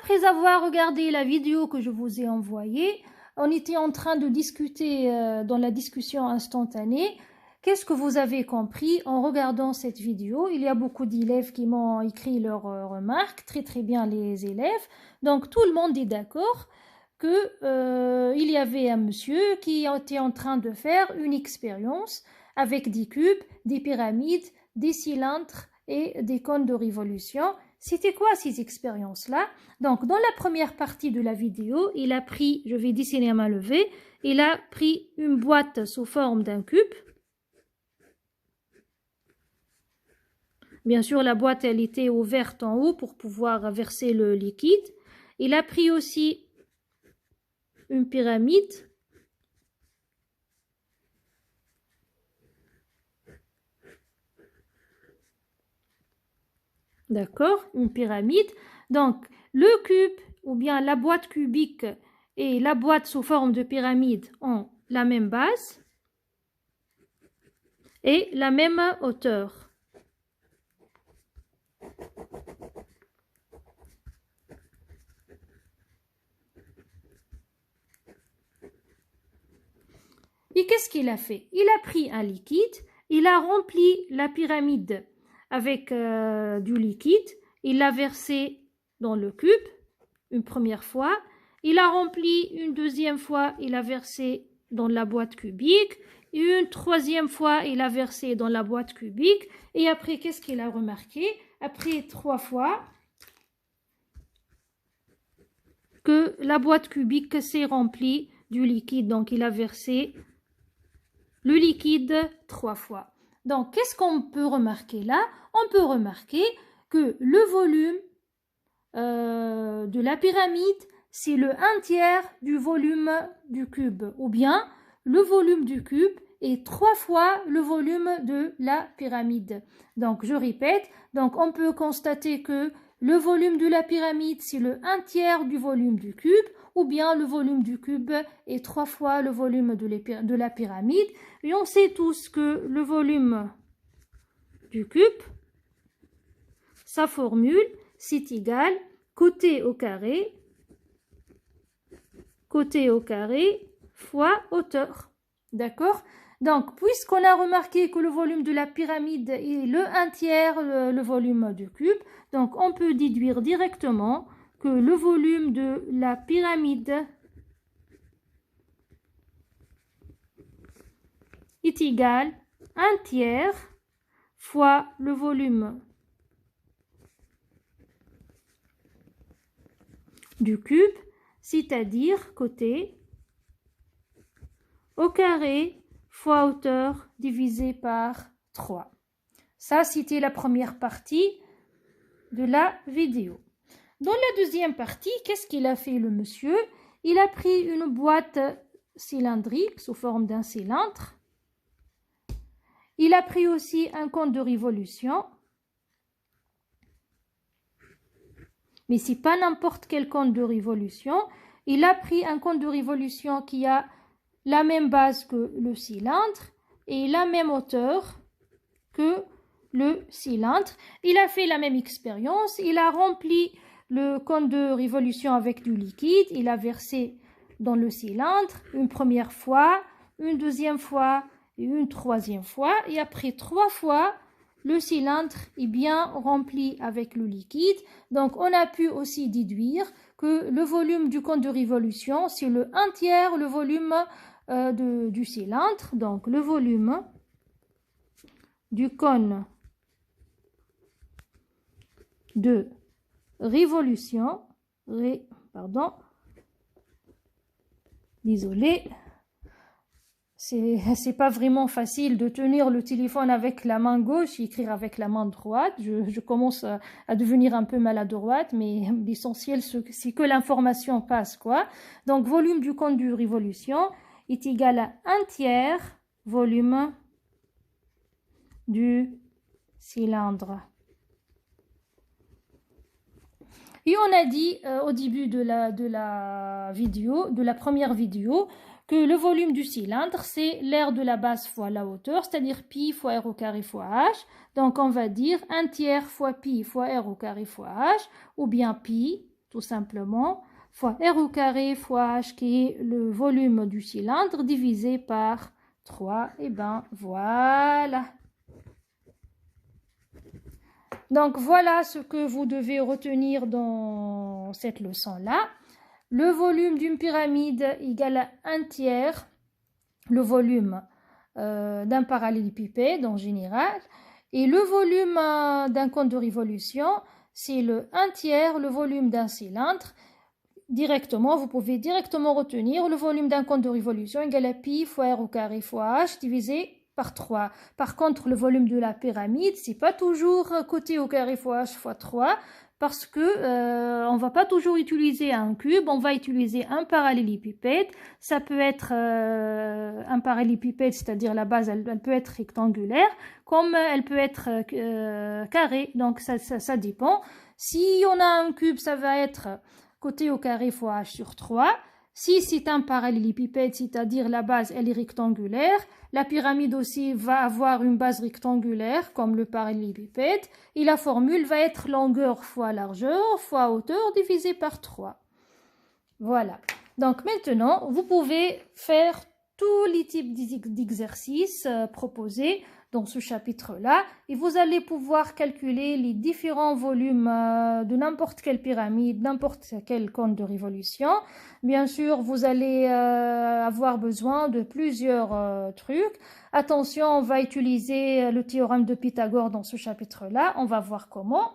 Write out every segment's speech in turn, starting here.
après avoir regardé la vidéo que je vous ai envoyée, on était en train de discuter dans la discussion instantanée. Qu'est-ce que vous avez compris en regardant cette vidéo? Il y a beaucoup d'élèves qui m'ont écrit leurs remarques, très très bien les élèves. Donc tout le monde est d'accord que il y avait un monsieur qui était en train de faire une expérience avec des cubes, des pyramides, des cylindres et des cônes de révolution. C'était quoi ces expériences-là? Donc, dans la première partie de la vidéo, il a pris, je vais dessiner à main levée, il a pris une boîte sous forme d'un cube. Bien sûr, la boîte, elle était ouverte en haut pour pouvoir verser le liquide. Il a pris aussi une pyramide. D'accord, une pyramide. Donc, le cube ou bien la boîte cubique et la boîte sous forme de pyramide ont la même base et la même hauteur. Et qu'est-ce qu'il a fait? Il a pris un liquide, il a rempli la pyramide avec du liquide, il l'a versé dans le cube une première fois, il a rempli une deuxième fois, il a versé dans la boîte cubique, et une troisième fois, il a versé dans la boîte cubique, et après, qu'est-ce qu'il a remarqué? Après 3 fois, que la boîte cubique s'est remplie du liquide, donc il a versé le liquide 3 fois. Donc, qu'est-ce qu'on peut remarquer là? On peut remarquer que le volume de la pyramide, c'est le 1/3 du volume du cube. Ou bien, le volume du cube est 3 fois le volume de la pyramide. Donc, je répète, donc on peut constater que le volume de la pyramide, c'est le 1/3 du volume du cube, ou bien le volume du cube est 3 fois le volume de la pyramide. Et on sait tous que le volume du cube, sa formule, c'est égal côté au carré fois hauteur. D'accord? Donc, puisqu'on a remarqué que le volume de la pyramide est le 1/3 le volume du cube, donc on peut déduire directement que le volume de la pyramide est égal à 1/3 fois le volume du cube, c'est-à-dire côté au carré fois hauteur divisé par 3. Ça, c'était la première partie de la vidéo. Dans la deuxième partie, qu'est-ce qu'il a fait le monsieur? Il a pris une boîte cylindrique sous forme d'un cylindre. Il a pris aussi un cône de révolution. Mais ce n'est pas n'importe quel cône de révolution. Il a pris un cône de révolution qui a la même base que le cylindre et la même hauteur que le cylindre. Il a fait la même expérience. Il a rempli le cône de révolution avec du liquide. Il a versé dans le cylindre une première fois, une deuxième fois et une troisième fois. Et après 3 fois, le cylindre est bien rempli avec le liquide. Donc, on a pu aussi déduire que le volume du cône de révolution, c'est le 1/3 le volume du cylindre. Donc, le volume du cône de révolution, désolé, c'est pas vraiment facile de tenir le téléphone avec la main gauche et écrire avec la main droite. Je commence à devenir un peu maladroite, mais l'essentiel, c'est que l'information passe, quoi. Donc, volume du cône de révolution est égal à 1/3 volume du cylindre. Et on a dit au début de la première vidéo, que le volume du cylindre, c'est l'aire de la base fois la hauteur, c'est-à-dire pi fois r au carré fois h. Donc, on va dire 1/3 fois pi fois r au carré fois h, ou bien pi, tout simplement, fois R au carré fois H qui est le volume du cylindre divisé par 3. Et ben voilà. Donc voilà ce que vous devez retenir dans cette leçon-là. Le volume d'une pyramide égale à 1/3 le volume d'un parallélépipède en général. Et le volume d'un cône de révolution, c'est le 1/3 le volume d'un cylindre. Directement, vous pouvez directement retenir le volume d'un cône de révolution égale à pi fois r au carré fois h divisé par 3. Par contre, le volume de la pyramide, c'est pas toujours côté au carré fois h fois 3 parce que on va pas toujours utiliser un cube, on va utiliser un parallélépipède. Ça peut être un parallélépipède, c'est-à-dire la base, elle peut être rectangulaire, comme elle peut être carrée. Donc ça dépend. Si on a un cube, ça va être côté au carré fois h sur 3. Si c'est un parallélépipède, c'est-à-dire la base elle est rectangulaire, la pyramide aussi va avoir une base rectangulaire comme le parallélépipède et la formule va être longueur fois largeur fois hauteur divisé par 3. Voilà. Donc maintenant, vous pouvez faire tous les types d'exercices proposés dans ce chapitre-là et vous allez pouvoir calculer les différents volumes de n'importe quelle pyramide, n'importe quel cône de révolution. Bien sûr, vous allez avoir besoin de plusieurs trucs. Attention, on va utiliser le théorème de Pythagore dans ce chapitre-là. On va voir comment.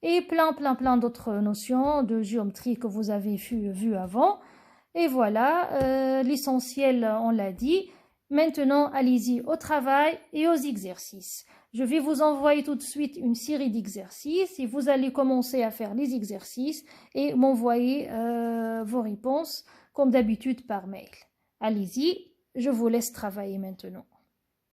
Et plein d'autres notions de géométrie que vous avez vu avant. Et voilà, l'essentiel, on l'a dit. Maintenant, allez-y au travail et aux exercices. Je vais vous envoyer tout de suite une série d'exercices et vous allez commencer à faire les exercices et m'envoyer vos réponses comme d'habitude par mail. Allez-y, je vous laisse travailler maintenant.